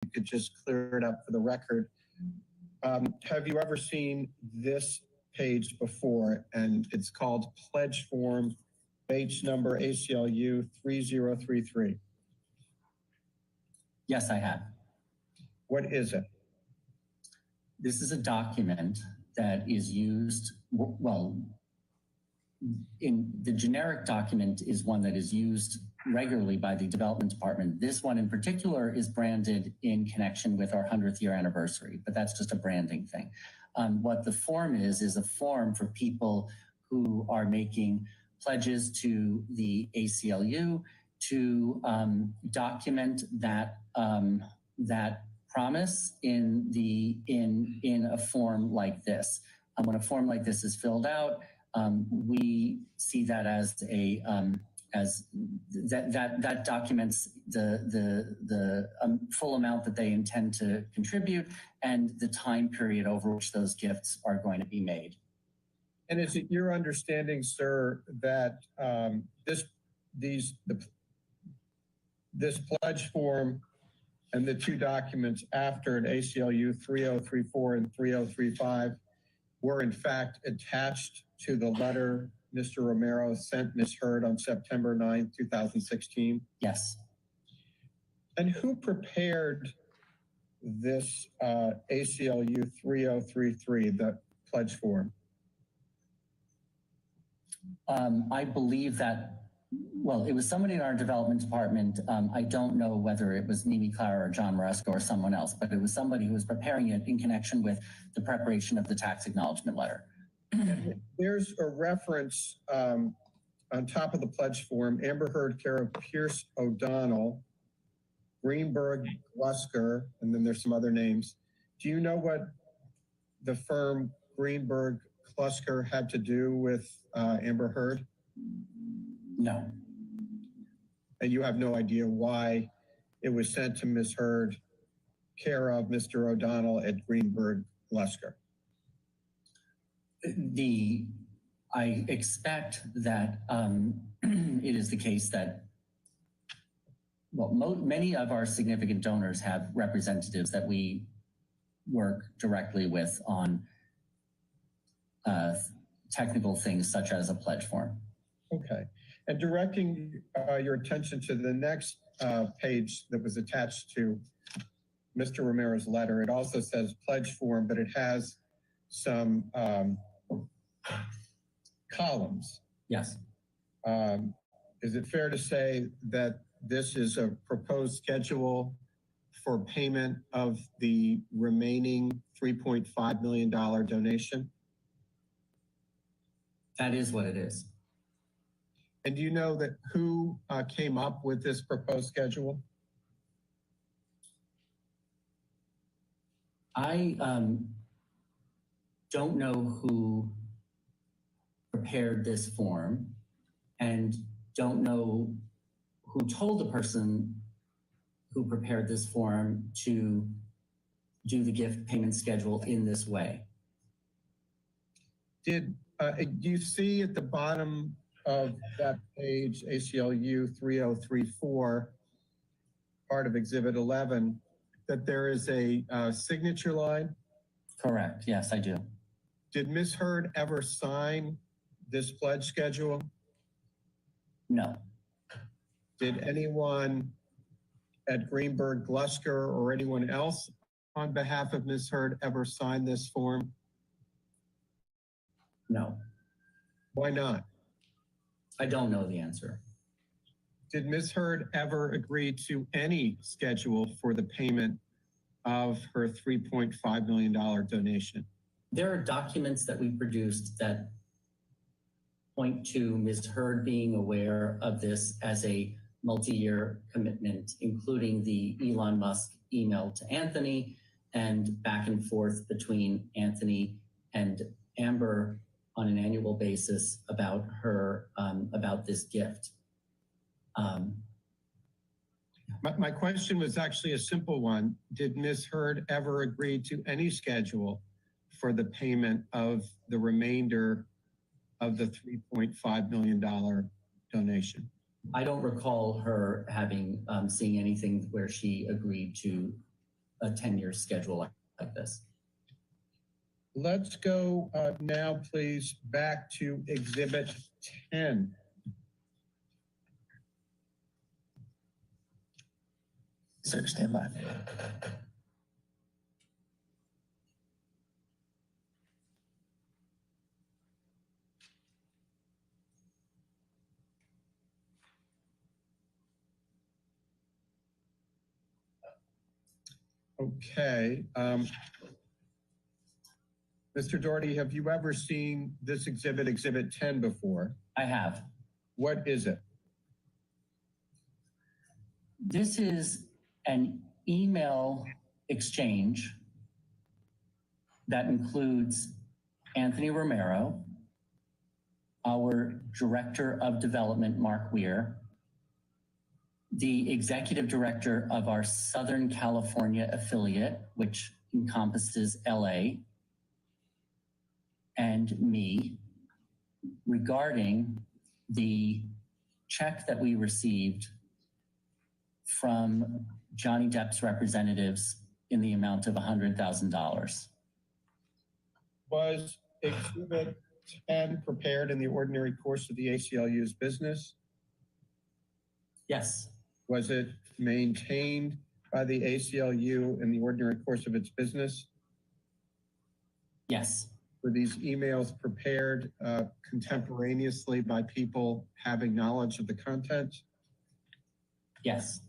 you could just clear it up for the record. Have you ever seen this page before? And it's called Pledge Form, page number ACLU 3033. Yes, I have. What is it? This is a document that is used, well, in the generic document is one that is used regularly by the development department. This one in particular is branded in connection with our 100th year anniversary, but that's just a branding thing. What the form is a form for people who are making pledges to the ACLU to document that that promise in a form like this. When a form like this is filled out, we see that as that documents the full amount that they intend to contribute and the time period over which those gifts are going to be made. And is it your understanding, sir, that this pledge form and the two documents after an ACLU 3034 and 3035 were in fact attached to the letter Mr. Romero sent Ms. Hurd on September 9, 2016? Yes. And who prepared this ACLU 3033, the pledge form? I believe that, well, it was somebody in our development department. I don't know whether it was Mimi Clara or John Maresco or someone else, but it was somebody who was preparing it in connection with the preparation of the tax acknowledgement letter. There's a reference on top of the pledge form, Amber Heard, care of Pierce O'Donnell, Greenberg, Glusker, and then there's some other names. Do you know what the firm Greenberg, Glusker had to do with Amber Heard? No. And you have no idea why it was sent to Ms. Heard, care of Mr. O'Donnell at Greenberg, Glusker? I expect that it is the case that, well, many of our significant donors have representatives that we work directly with on technical things such as a pledge form. Okay. And directing your attention to the next page that was attached to Mr. Romero's letter, it also says pledge form, but it has some columns. Yes. Is it fair to say that this is a proposed schedule for payment of the remaining $3.5 million donation? That is what it is. And do you know that who came up with this proposed schedule? I don't know who prepared this form and don't know who told the person who prepared this form to do the gift payment schedule in this way. Do you see at the bottom of that page, ACLU 3034, part of Exhibit 11, that there is a signature line? Correct. Yes, I do. Did Ms. Heard ever sign this pledge schedule? No. Did anyone at Greenberg, Glusker, or anyone else on behalf of Ms. Heard ever sign this form? No. Why not? I don't know the answer. Did Ms. Heard ever agree to any schedule for the payment of her $3.5 million donation? There are documents that we produced that point to Ms. Heard being aware of this as a multi-year commitment, including the Elon Musk email to Anthony and back and forth between Anthony and Amber on an annual basis about her, about this gift. My question was actually a simple one. Did Ms. Heard ever agree to any schedule for the payment of the remainder of the $3.5 million donation? I don't recall her having seeing anything where she agreed to a 10-year schedule like this. Let's go now, please, back to Exhibit 10. Sir, stand by. Okay. Mr. Doherty, have you ever seen this exhibit, Exhibit 10, before? I have. What is it? This is an email exchange that includes Anthony Romero, our Director of Development, Mark Weir, the Executive Director of our Southern California affiliate, which encompasses LA, and me, regarding the check that we received from Johnny Depp's representatives in the amount of $100,000. Was Exhibit 10 prepared in the ordinary course of the ACLU's business? Yes, Was it maintained by the ACLU in the ordinary course of its business? yes, Were these emails prepared contemporaneously by people having knowledge of the content? yes.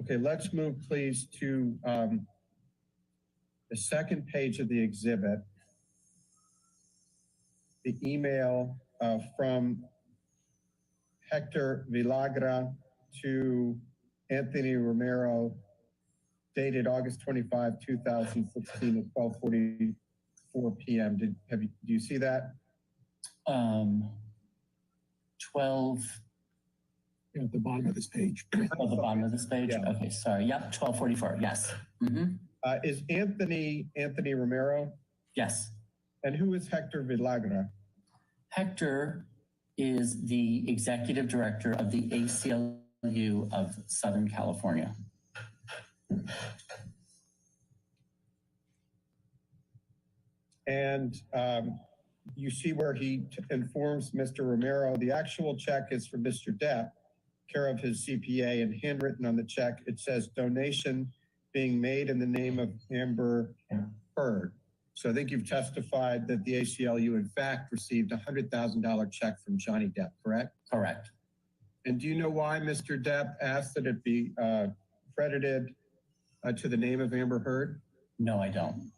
Okay, let's move please to the second page of the exhibit. The email from Hector Villagra to Anthony Romero, dated August 25, 2016 at 12:44 p.m. Do you see that? 12, At the bottom of this page. oh, the bottom of this page? Yeah. Okay, sorry. Yep, 1244, yes. Mm-hmm. Is Anthony Romero? Yes. And who is Hector Villagra? Hector is the Executive Director of the ACLU of Southern California. And you see where he informs Mr. Romero, the actual check is for Mr. Depp, care of his CPA, and handwritten on the check, it says donation being made in the name of Amber Heard. So I think you've testified that the ACLU in fact received a $100,000 check from Johnny Depp, correct? Correct. And do you know why Mr. Depp asked that it be credited to the name of Amber Heard? No, I don't.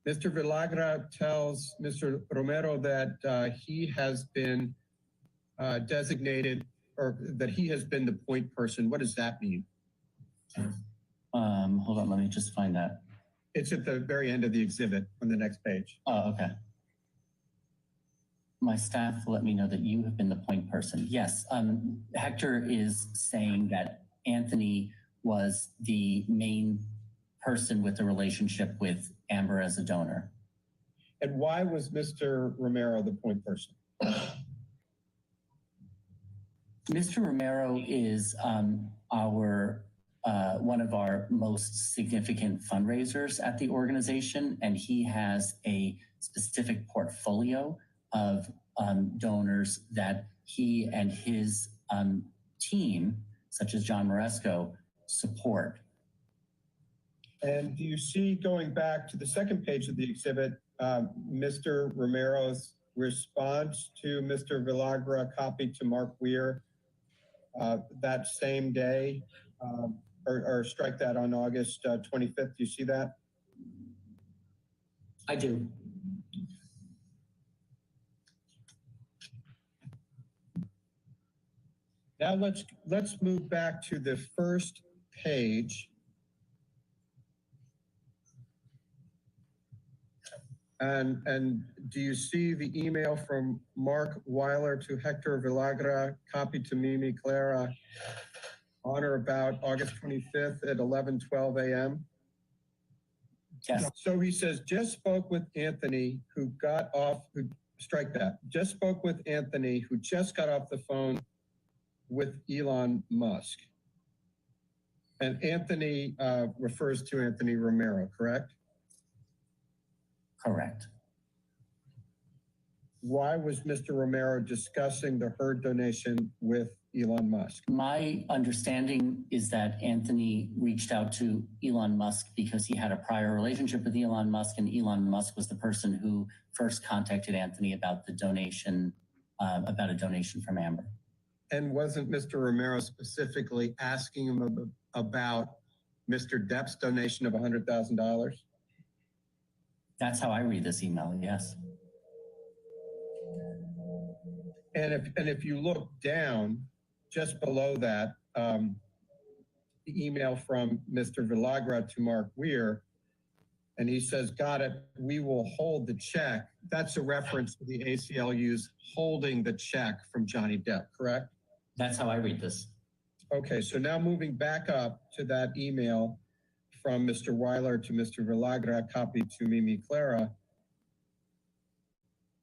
Mr. Villagra tells Mr. Romero that he has been designated, or that he has been the point person. What does that mean? Hold on, let me just find that. It's at the very end of the exhibit on the next page. Oh, okay. My staff let me know that you have been the point person. Yes, Hector is saying that Anthony was the main person with the relationship with Amber as a donor. And why was Mr. Romero the point person? Mr. Romero is our one of our most significant fundraisers at the organization, and he has a specific portfolio of donors that he and his team, such as John Moresco, support. And do you see, going back to the second page of the exhibit, Mr. Romero's response to Mr. Villagra, copied to Mark Weir that same day, or strike that on August 25th? Do you see that? I do. Now let's move back to the first page. And do you see the email from Mark Weiler to Hector Villagra, copied to Mimi Clara, on or about August 25th at 11:12 a.m.? Yes. So he says, just spoke with Anthony, who strike that, just spoke with Anthony, who just got off the phone with Elon Musk. And Anthony refers to Anthony Romero, correct? Correct. Why was Mr. Romero discussing the herd donation with Elon Musk? My understanding is that Anthony reached out to Elon Musk because he had a prior relationship with Elon Musk, and Elon Musk was the person who first contacted Anthony about the donation, about a donation from Amber. And wasn't Mr. Romero specifically asking him about Mr. Depp's donation of $100,000? That's how I read this email, yes. And if you look down, just below that, the email from Mr. Villagra to Mark Weir, and he says, got it, we will hold the check. That's a reference to the ACLU's holding the check from Johnny Depp, correct? That's how I read this. Okay, so now moving back up to that email from Mr. Weiler to Mr. Villagra, copied to Mimi Clara.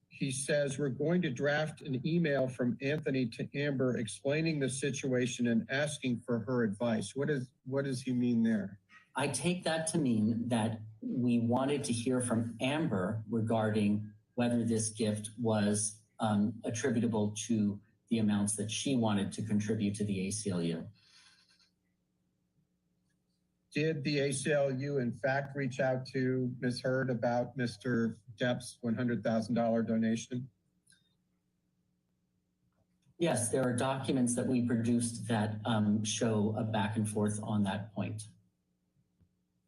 He says, we're going to draft an email from Anthony to Amber explaining the situation and asking for her advice. What does he mean there? I take that to mean that we wanted to hear from Amber regarding whether this gift was attributable to the amounts that she wanted to contribute to the ACLU. Did the ACLU in fact reach out to Ms. Heard about Mr. Depp's $100,000 donation? Yes, there are documents that we produced that show a back and forth on that point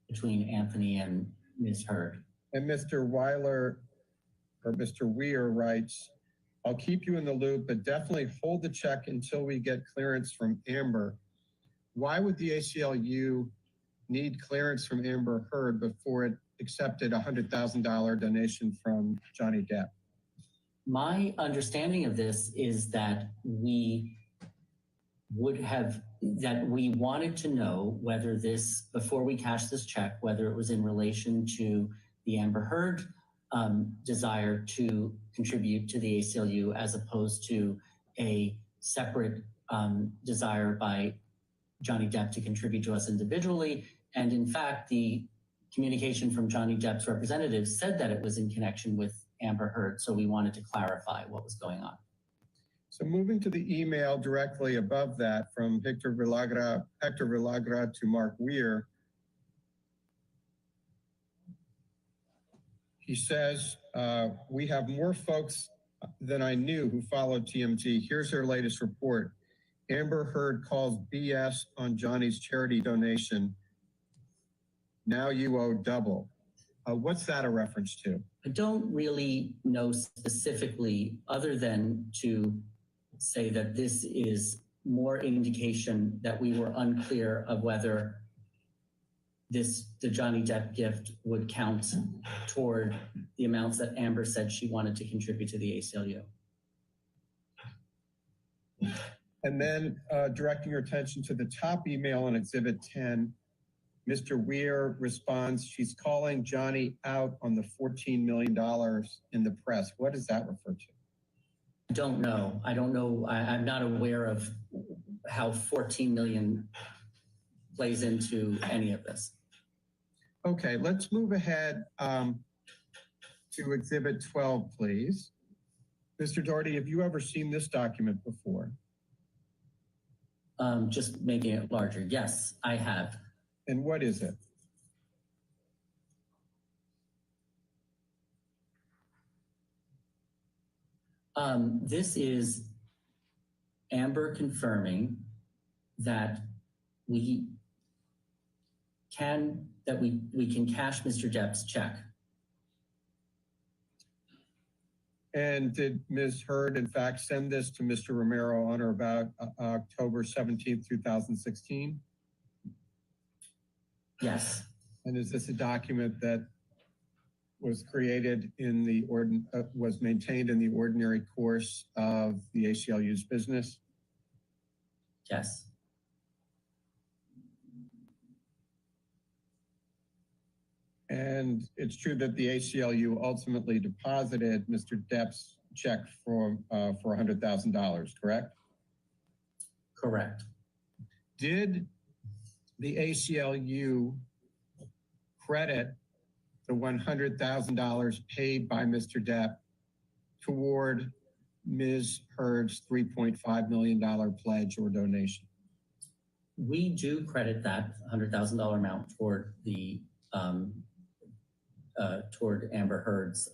between Anthony and Ms. Heard. And Mr. Weiler, or Mr. Weir writes, I'll keep you in the loop, but definitely hold the check until we get clearance from Amber. Why would the ACLU need clearance from Amber Heard before it accepted a $100,000 donation from Johnny Depp? My understanding of this is that we wanted to know whether this, before we cashed this check, whether it was in relation to the Amber Heard desire to contribute to the ACLU as opposed to a separate desire by Johnny Depp to contribute to us individually. And in fact, the communication from Johnny Depp's representative said that it was in connection with Amber Heard. So we wanted to clarify what was going on. So moving to the email directly above that from Hector Villagra to Mark Weir, he says, we have more folks than I knew who followed TMZ. Here's their latest report. Amber Heard calls BS on Johnny's charity donation. Now you owe double. What's that a reference to? I don't really know specifically, other than to say that this is more indication that we were unclear of whether the Johnny Depp gift would count toward the amounts that Amber said she wanted to contribute to the ACLU. And then directing your attention to the top email on Exhibit 10, Mr. Weir responds, she's calling Johnny out on the $14 million in the press. What does that refer to? I don't know. I'm not aware of how 14 million plays into any of this. Okay, let's move ahead to Exhibit 12, please. Mr. Doherty, have you ever seen this document before? Just making it larger. Yes, I have. And what is it? This is Amber confirming that we can cash Mr. Depp's check. And did Ms. Heard, in fact, send this to Mr. Romero on or about October 17th, 2016? Yes. And is this a document that was created in the was maintained in the ordinary course of the ACLU's business? Yes. And it's true that the ACLU ultimately deposited Mr. Depp's check for $100,000, correct? Correct. Did the ACLU credit the $100,000 paid by Mr. Depp toward Ms. Heard's $3.5 million pledge or donation? We do credit that $100,000 amount toward the toward Amber Heard's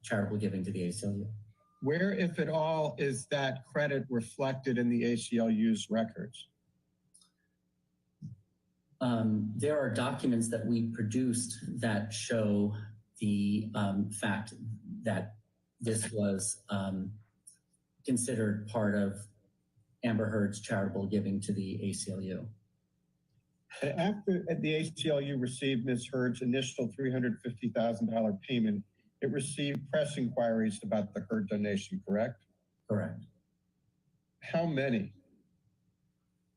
charitable giving to the ACLU. Where, if at all, is that credit reflected in the ACLU's records? There are documents that we produced that show the fact that this was considered part of Amber Heard's charitable giving to the ACLU. After the ACLU received Ms. Heard's initial $350,000 payment, it received press inquiries about the Heard donation, correct? Correct. How many?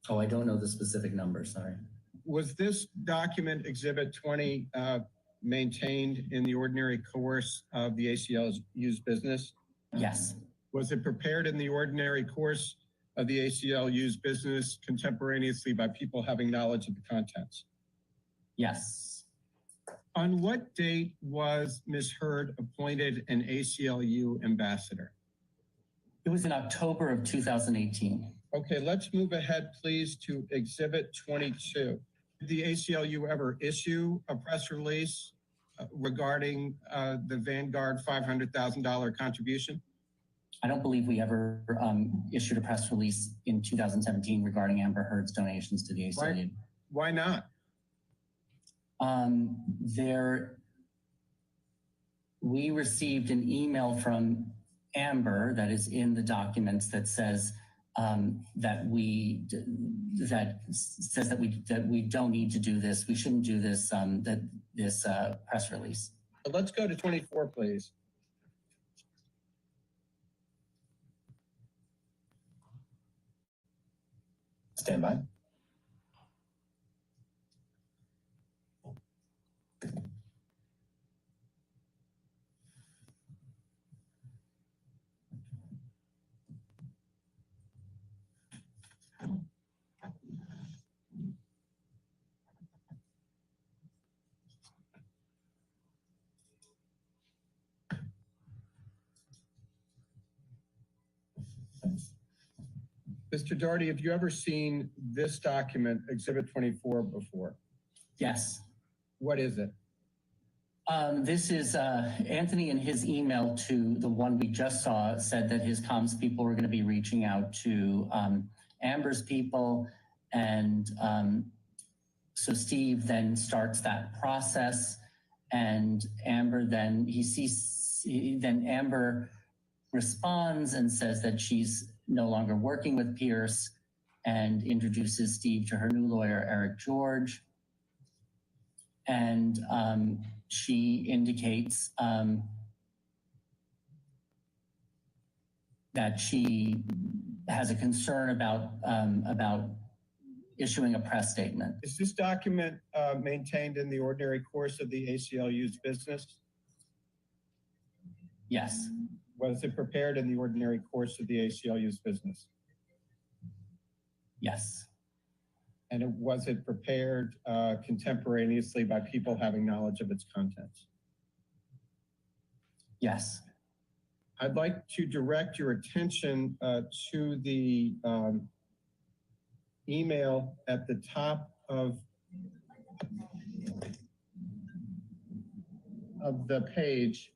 Oh, I don't know the specific number, sorry. Was this document, Exhibit 20, maintained in the ordinary course of the ACLU's business? Yes. Was it prepared in the ordinary course of the ACLU's business contemporaneously by people having knowledge of the contents? Yes. On what date was Ms. Heard appointed an ACLU ambassador? It was in October of 2018. Okay, let's move ahead, please, to Exhibit 22. Did the ACLU ever issue a press release regarding the Vanguard $500,000 contribution? I don't believe we ever issued a press release in 2017 regarding Amber Heard's donations to the ACLU. Why not? We received an email from Amber that is in the documents that says that we don't need to do this. We shouldn't do this this press release. Let's go to 24, please. Stand by. Mr. Doherty, have you ever seen this document, Exhibit 24, before? Yes. What is it? This is Anthony in his email to the one we just saw said that his comms people were going to be reaching out to Amber's people. And so Steve then starts that process, and Amber then Amber responds and says that she's no longer working with Pierce and introduces Steve to her new lawyer, Eric George. And she indicates that she has a concern about issuing a press statement. Is this document maintained in the ordinary course of the ACLU's business? Yes. Was it prepared in the ordinary course of the ACLU's business? Yes. And was it prepared contemporaneously by people having knowledge of its contents? Yes. I'd like to direct your attention to the email at the top of the page.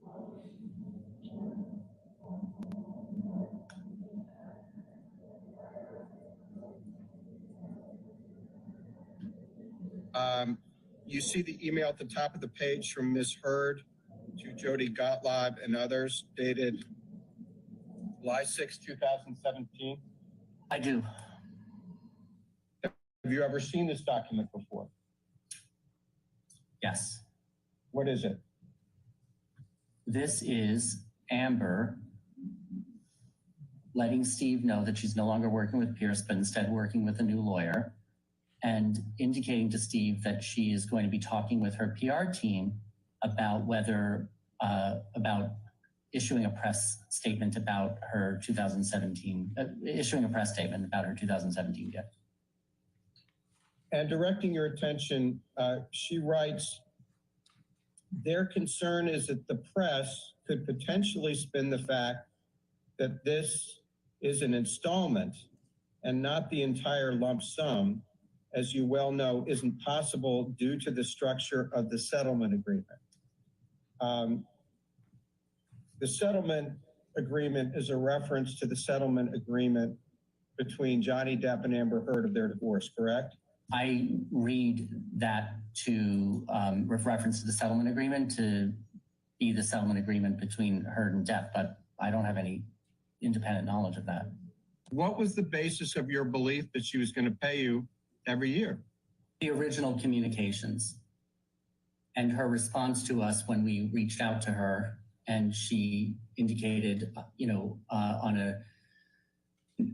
You see the email at the top of the page from Ms. Heard to Jody Gottlieb and others dated July 6, 2017? I do. Have you ever seen this document before? Yes. What is it? This is Amber letting Steve know that she's no longer working with Pierce, but instead working with a new lawyer, and indicating to Steve that she is going to be talking with her PR team about whether, about issuing a press statement about her 2017, issuing a press statement about her 2017 gift. And directing your attention, she writes, their concern is that the press could potentially spin the fact that this is an installment and not the entire lump sum, as you well know, isn't possible due to the structure of the settlement agreement. The settlement agreement is a reference to the settlement agreement between Johnny Depp and Amber Heard of their divorce, correct? I read that to reference to the settlement agreement to be the settlement agreement between Heard and Depp, but I don't have any independent knowledge of that. What was the basis of your belief that she was going to pay you every year? The original communications and her response to us when we reached out to her, and she indicated, on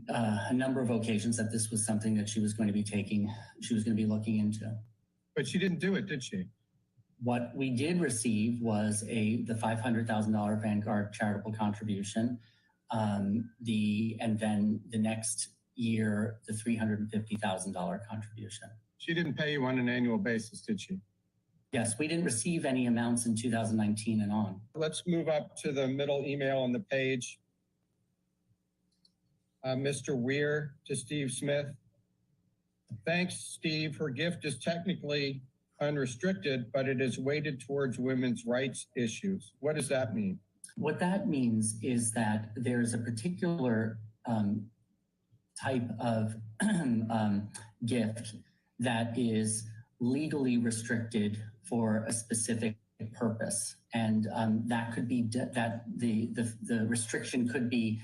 a number of occasions that this was something that she was going to be looking into. But she didn't do it, did she? What we did receive was the $500,000 Vanguard charitable contribution, and then the next year, the $350,000 contribution. She didn't pay you on an annual basis, did she? Yes, we didn't receive any amounts in 2019 and on. Let's move up to the middle email on the page. Mr. Weir to Steve Smith. Thanks, Steve. Her gift is technically unrestricted, but it is weighted towards women's rights issues. What does that mean? What that means is that there's a particular type of gift that is legally restricted for a specific purpose, and that could be that the restriction could be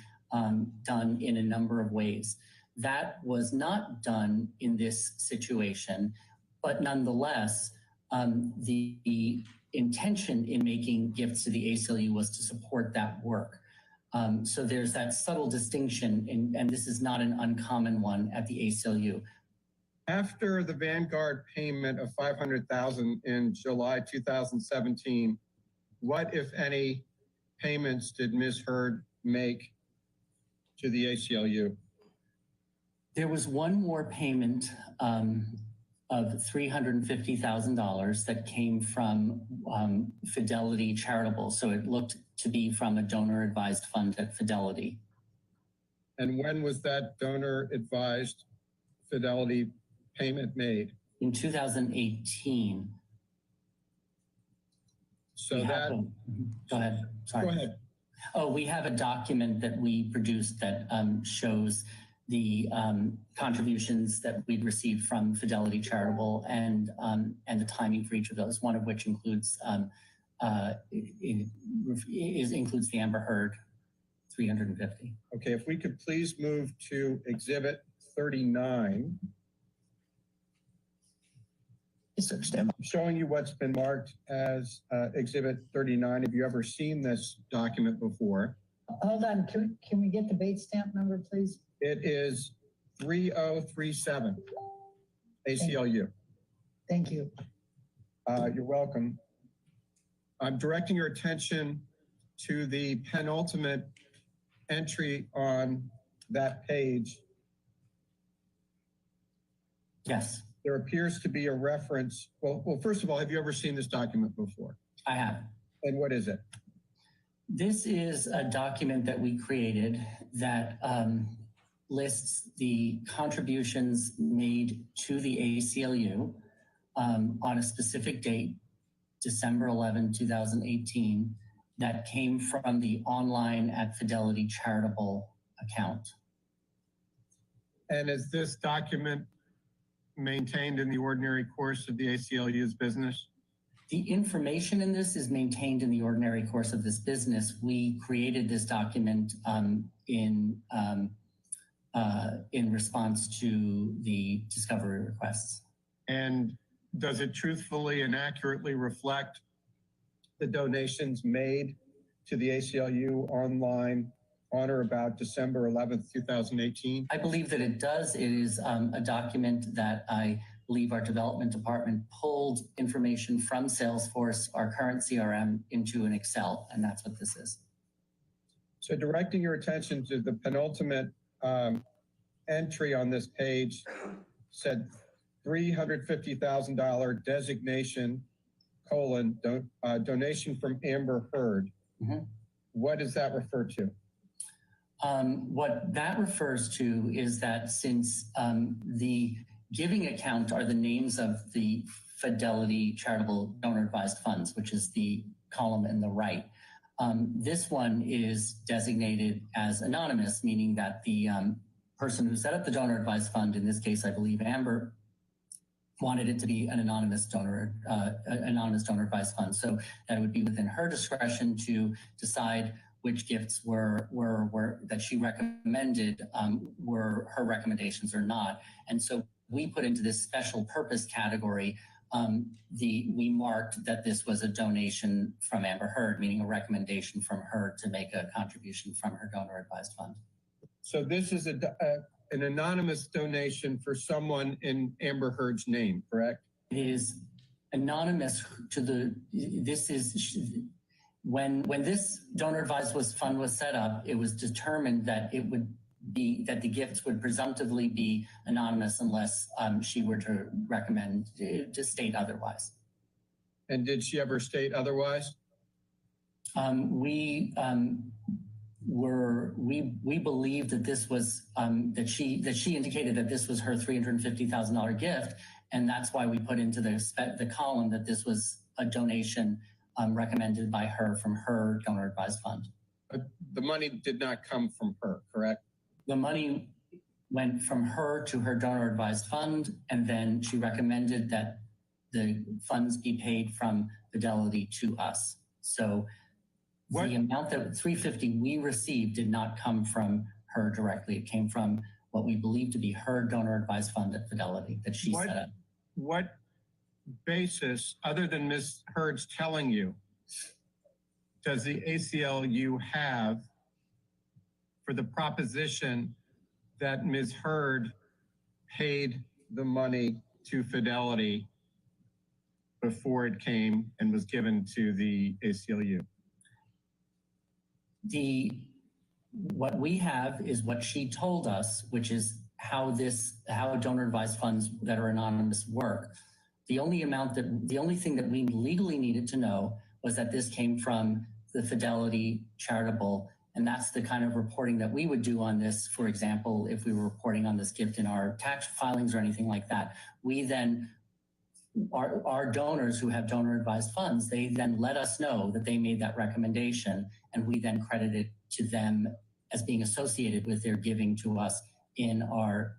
done in a number of ways. That was not done in this situation, but nonetheless, the intention in making gifts to the ACLU was to support that work. So there's that subtle distinction, and this is not an uncommon one at the ACLU. After the Vanguard payment of $500,000 in July 2017, what, if any, payments did Ms. Heard make to the ACLU? There was one more payment of $350,000 that came from Fidelity Charitable. So it looked to be from a donor-advised fund at Fidelity. And when was that donor-advised Fidelity payment made? In 2018. So that... Go ahead. Sorry. Go ahead. Oh, we have a document that we produced that shows the contributions that we'd received from Fidelity Charitable and the timing for each of those, one of which includes includes the Amber Heard 350. Okay, if we could please move to Exhibit 39. I'm showing you what's been marked as Exhibit 39. Have you ever seen this document before? Hold on, can we get the bait stamp number, please? It is 3037, ACLU. Thank you. You're welcome. I'm directing your attention to the penultimate entry on that page. Yes. There appears to be a reference. Well, first of all, have you ever seen this document before? I have. And what is it? This is a document that we created that lists the contributions made to the ACLU on a specific date, December 11, 2018, that came from the online at Fidelity charitable account. And is this document maintained in the ordinary course of the ACLU's business? The information in this is maintained in the ordinary course of this business. We created this document in response to the discovery requests. And does it truthfully and accurately reflect the donations made to the ACLU online on or about December 11th, 2018? I believe that it does. It is a document that I believe our development department pulled information from Salesforce, our current CRM, into an Excel, and that's what this is. So directing your attention to the penultimate entry on this page said $350,000 designation, donation from Amber Heard. Mhm. What does that refer to? What that refers to is that since the giving account are the names of the Fidelity Charitable Donor Advised Funds, which is the column in the right, this one is designated as anonymous, meaning that the person who set up the donor advised fund, in this case, I believe Amber, wanted it to be an anonymous donor advised fund. So that it would be within her discretion to decide which gifts were that she recommended were her recommendations or not. And so we put into this special purpose category, we marked that this was a donation from Amber Heard, meaning a recommendation from her to make a contribution from her donor advised fund. So this is an anonymous donation for someone in Amber Heard's name, correct? It is anonymous to when this donor advised fund was set up, it was determined that the gifts would presumptively be anonymous unless she were to recommend to state otherwise. And did she ever state otherwise? We believe that this was that she indicated that this was her $350,000 gift, and that's why we put into the column that this was a donation recommended by her from her donor advised fund. But the money did not come from her, correct? The money went from her to her donor advised fund, and then she recommended that the funds be paid from Fidelity to us. So the amount that $350 we received did not come from her directly. It came from what we believe to be her donor advised fund at Fidelity that she set up. What basis, other than Ms. Heard's telling you, does the ACLU have for the proposition that Ms. Heard paid the money to Fidelity before it came and was given to the ACLU? What we have is what she told us, which is how donor advised funds that are anonymous work. The only thing that we legally needed to know was that this came from the Fidelity Charitable, and that's the kind of reporting that we would do on this. For example, if we were reporting on this gift in our tax filings or anything like that, we then, our donors who have donor advised funds, they then let us know that they made that recommendation, and we then credit it to them as being associated with their giving to us in our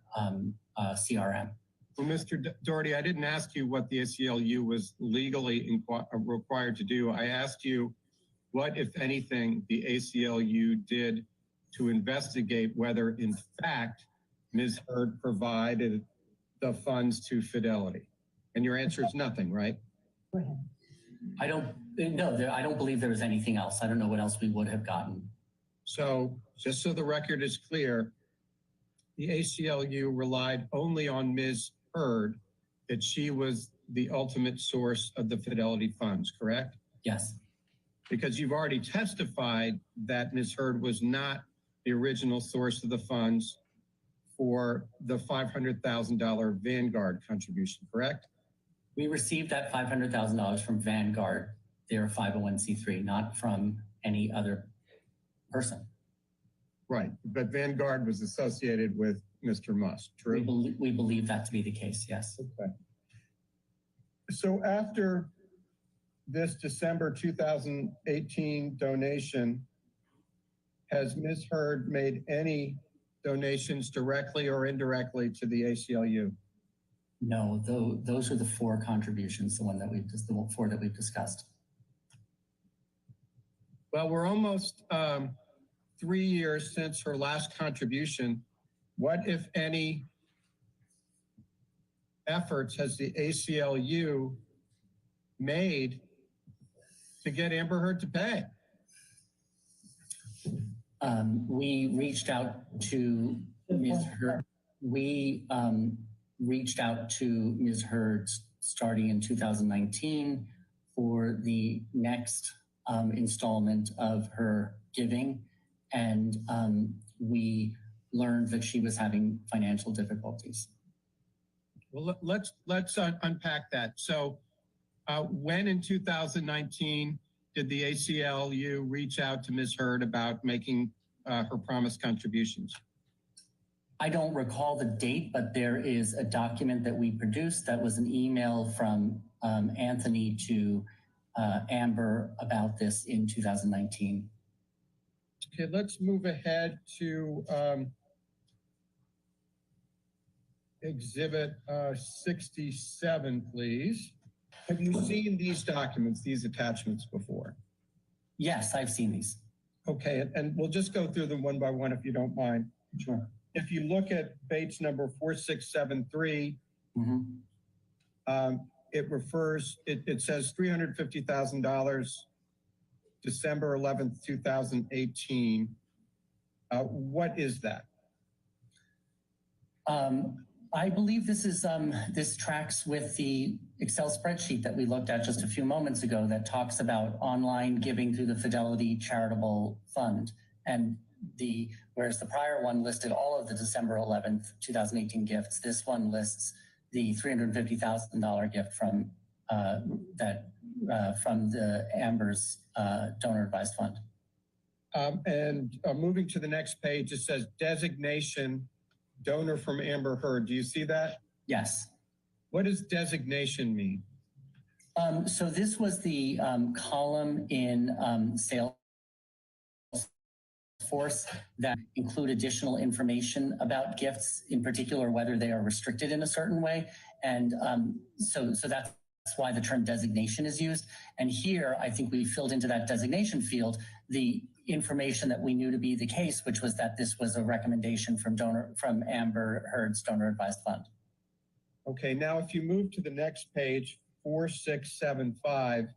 CRM. Well, Mr. Doherty, I didn't ask you what the ACLU was legally required to do. I asked you what, if anything, the ACLU did to investigate whether, in fact, Ms. Heard provided the funds to Fidelity. And your answer is nothing, right? Go ahead. I don't believe there was anything else. I don't know what else we would have gotten. So just so the record is clear, the ACLU relied only on Ms. Heard, that she was the ultimate source of the Fidelity funds, correct? Yes. Because you've already testified that Ms. Heard was not the original source of the funds for the $500,000 Vanguard contribution, correct? We received that $500,000 from Vanguard. They're a 501c3, not from any other person. Right, but Vanguard was associated with Mr. Musk, true? We believe that to be the case, yes. Okay. So after this December 2018 donation, has Ms. Heard made any donations directly or indirectly to the ACLU? No, those are the four contributions, the four that we've discussed. Well, we're almost 3 years since her last contribution. What, if any, efforts has the ACLU made to get Amber Heard to pay? We reached out to Ms. Heard. We reached out to Ms. Heard starting in 2019 for the next installment of her giving, and we learned that she was having financial difficulties. Well, let's unpack that. So when in 2019 did the ACLU reach out to Ms. Hurd about making her promised contributions? I don't recall the date, but there is a document that we produced that was an email from Anthony to Amber about this in 2019. Okay, let's move ahead to Exhibit 67, please. Have you seen these documents, these attachments before? Yes, I've seen these. Okay, and we'll just go through them one by one if you don't mind. Sure. If you look at Bates number 4673, it says $350,000, December 11th, 2018. What is that? I believe this is this tracks with the Excel spreadsheet that we looked at just a few moments ago that talks about online giving through the Fidelity Charitable Fund. And whereas the prior one listed all of the December 11th, 2018 gifts, this one lists the $350,000 gift from from the Amber's donor advised fund. Moving to the next page, it says designation donor from Amber Hurd. Do you see that? Yes. What does designation mean? So this was the column in Salesforce that include additional information about gifts, in particular whether they are restricted in a certain way. And so that's why the term designation is used. And here, I think we filled into that designation field the information that we knew to be the case, which was that this was a recommendation from Amber Hurd's donor advised fund. Okay, now if you move to the next page, 4675,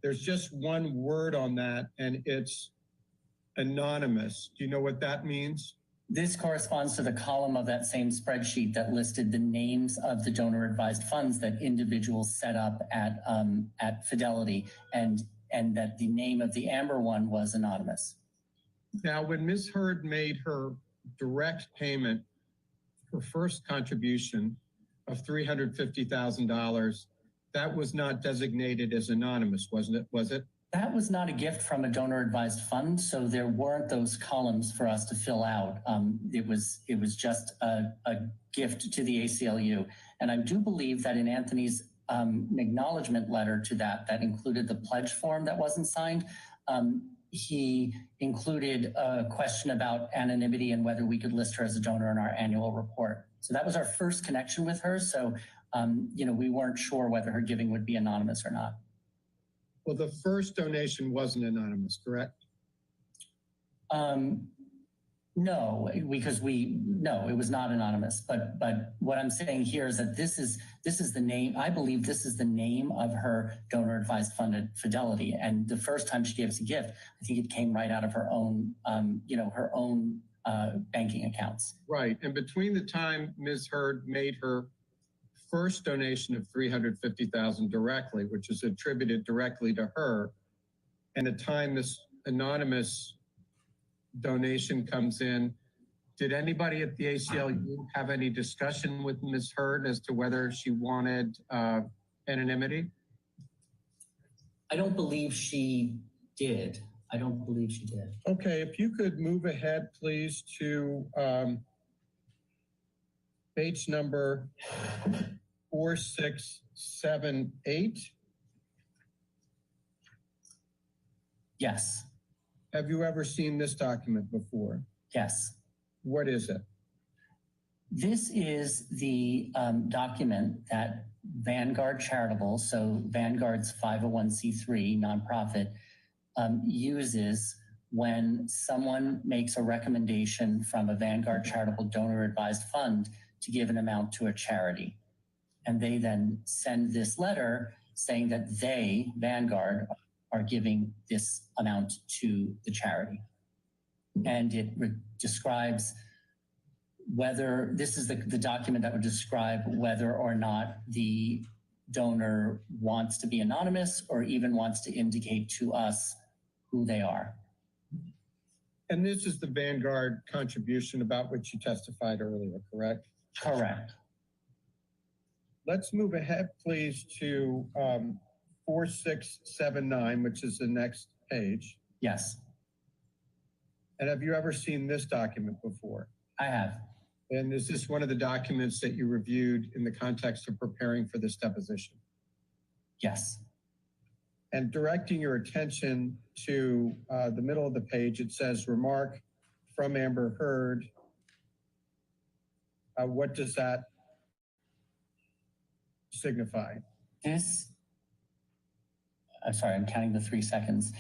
there's just one word on that, and it's anonymous. Do you know what that means? This corresponds to the column of that same spreadsheet that listed the names of the donor advised funds that individuals set up at Fidelity, and that the name of the Amber one was anonymous. Now, when Ms. Hurd made her direct payment, her first contribution of $350,000, that was not designated as anonymous, wasn't it? Was it? That was not a gift from a donor advised fund, so there weren't those columns for us to fill out. It was just a gift to the ACLU. And I do believe that in Anthony's acknowledgement letter to that included the pledge form that wasn't signed. He included a question about anonymity and whether we could list her as a donor in our annual report. So that was our first connection with her. So, we weren't sure whether her giving would be anonymous or not. Well, the first donation wasn't anonymous, correct? No, because it was not anonymous. But what I'm saying here is that this is the name. I believe this is the name of her donor advised fund at Fidelity. And the first time she gave us a gift, I think it came right out of her own, banking accounts. Right. And between the time Ms. Hurd made her first donation of $350,000 directly, which is attributed directly to her, and the time this anonymous donation comes in, did anybody at the ACLU have any discussion with Ms. Hurd as to whether she wanted anonymity? I don't believe she did. Okay, if you could move ahead, please, to page number 4678. Yes. Have you ever seen this document before? Yes. What is it? This is the document that Vanguard Charitable, so Vanguard's 501c3 nonprofit, uses when someone makes a recommendation from a Vanguard Charitable Donor Advised Fund to give an amount to a charity. And they then send this letter saying that they, Vanguard, are giving this amount to the charity. And it describes whether, this is the document that would describe whether or not the donor wants to be anonymous or even wants to indicate to us who they are. And this is the Vanguard contribution about which you testified earlier, correct? Correct. let's move ahead, please, to 4679, which is the next page. Yes, And have you ever seen this document before? I have. And is this one of the documents that you reviewed in the context of preparing for this deposition? Yes. And directing your attention to the middle of the page, it says remark from Amber Heard. What does that signify? This, I'm sorry, I'm counting the 3 seconds.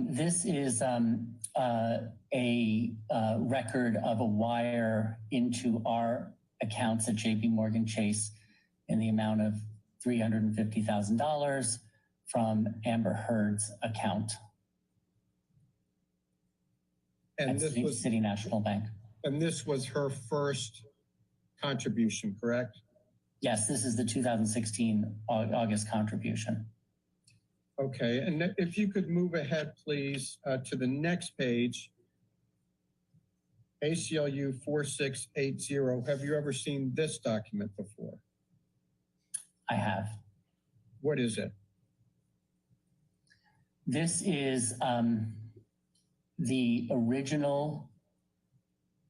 This is a record of a wire into our accounts at JP Morgan Chase in the amount of $350,000 from Amber Heard's account And at this was City National Bank. And this was her first contribution, correct? Yes, this is the 2016 August contribution. Okay, and if you could move ahead, please, to the next page, ACLU 4680. Have you ever seen this document before? I have. What is it? This is the original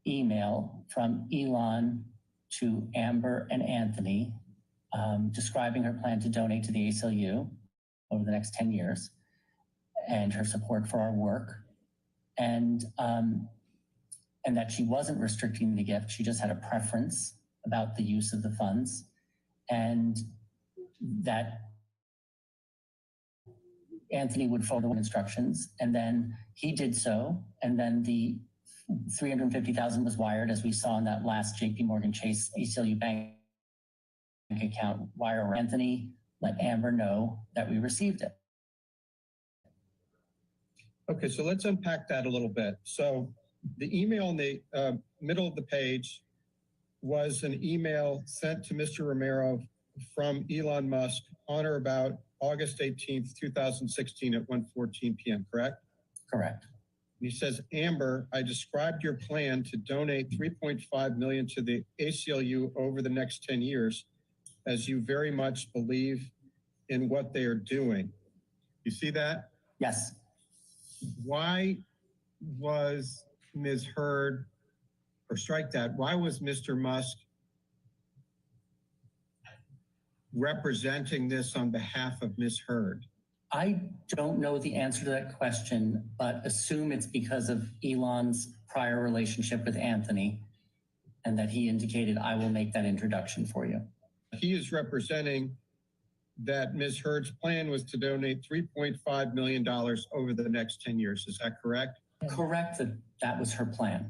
email from Elon to Amber and Anthony describing her plan to donate to the ACLU over the next 10 years and her support for our work. And that she wasn't restricting the gift. She just had a preference about the use of the funds, and that Anthony would follow the instructions, and then he did so. And then the $350,000 was wired, as we saw in that last JP Morgan Chase ACLU bank account wire, where Anthony let Amber know that we received it. Okay, so let's unpack that a little bit. So the email in the middle of the page was an email sent to Mr. Romero from Elon Musk on or about August 18th, 2016 at 1:14 p.m., correct? Correct. He says, Amber, I described your plan to donate $3.5 million to the ACLU over the next 10 years, as you very much believe in what they are doing. You see that? Yes. Why was Ms. Heard, or strike that, why was Mr. Musk representing this on behalf of Ms. Heard? I don't know the answer to that question, but assume it's because of Elon's prior relationship with Anthony and that he indicated, I will make that introduction for you. He is representing that Ms. Heard's plan was to donate $3.5 million over the next 10 years. Is that correct? Correct, that was her plan.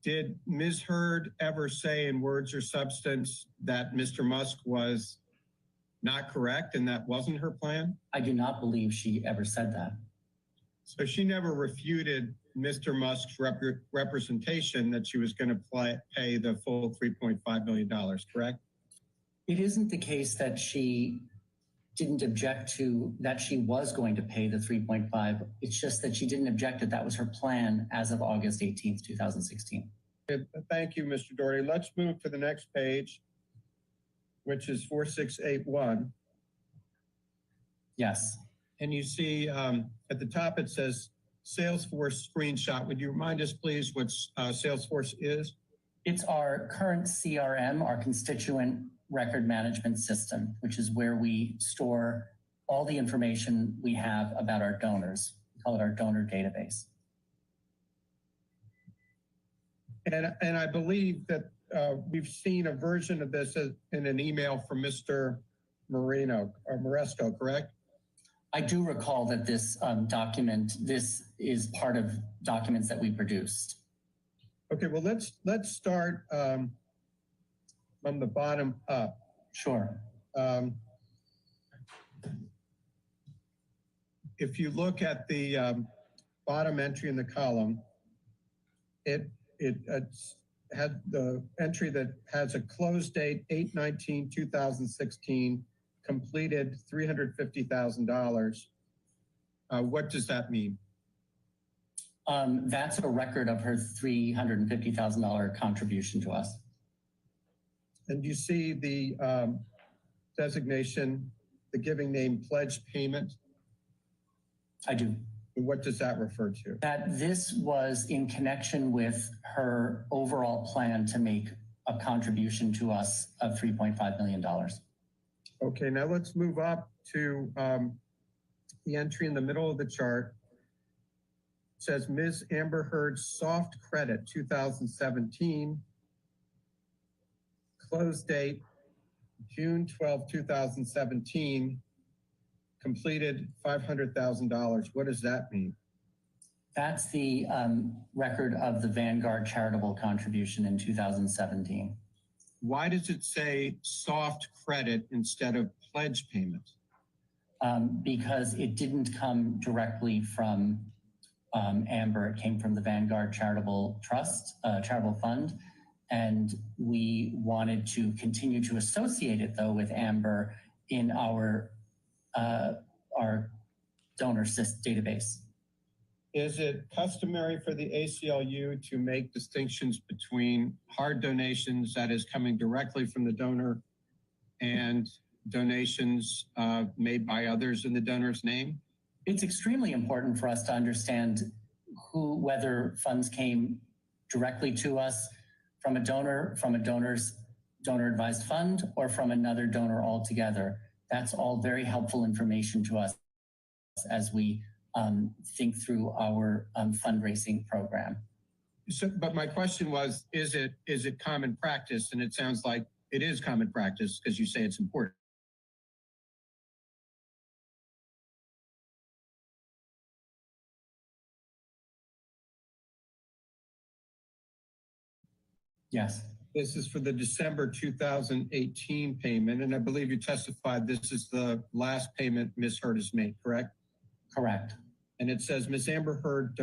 Did Ms. Heard ever say in words or substance that Mr. Musk was not correct and that wasn't her plan? I do not believe she ever said that. So she never refuted Mr. Musk's representation that she was going to pay the full $3.5 million, correct? It isn't the case that she didn't object to that she was going to pay the 3.5. It's just that she didn't object that that was her plan as of August 18th, 2016. Thank you, Mr. Doherty. Let's move to the next page, which is 4681. Yes. And you see at the top, it says Salesforce screenshot. Would you remind us, please, what Salesforce is? It's our current CRM, our constituent record management system, which is where we store all the information we have about our donors. We call it our donor database. And I believe that we've seen a version of this in an email from Mr. Moresco, correct? I do recall that this this is part of documents that we produced. Okay, well, let's start from the bottom up. Sure. If you look at the bottom entry in the column, it had the entry that has a close date 8/19/2016, completed $350,000. What does that mean? That's a record of her $350,000 contribution to us. And you see the designation, the giving name pledge payment. I do. And what does that refer to? That this was in connection with her overall plan to make a contribution to us of $3.5 million. Okay, now let's move up to the entry in the middle of the chart. It says Ms. Amber Heard soft credit 2017, close date June 12, 2017, completed $500,000. What does that mean? That's the record of the Vanguard charitable contribution in 2017. Why does it say soft credit instead of pledge payment? Because it didn't come directly from Amber. It came from the Vanguard Charitable Trust, Charitable Fund. And we wanted to continue to associate it, though, with Amber in our donor database. Is it customary for the ACLU to make distinctions between hard donations, that is coming directly from the donor, and donations made by others in the donor's name? It's extremely important for us to understand whether funds came directly to us from a donor, from a donor's donor advised fund, or from another donor altogether. That's all very helpful information to us as we think through our fundraising program. So, but my question was, is it common practice? And it sounds like it is common practice because you say it's important. Yes. This is for the December 2018 payment, and I believe you testified this is the last payment Ms. Heard has made, correct? Correct. And it says Ms. Amber Heard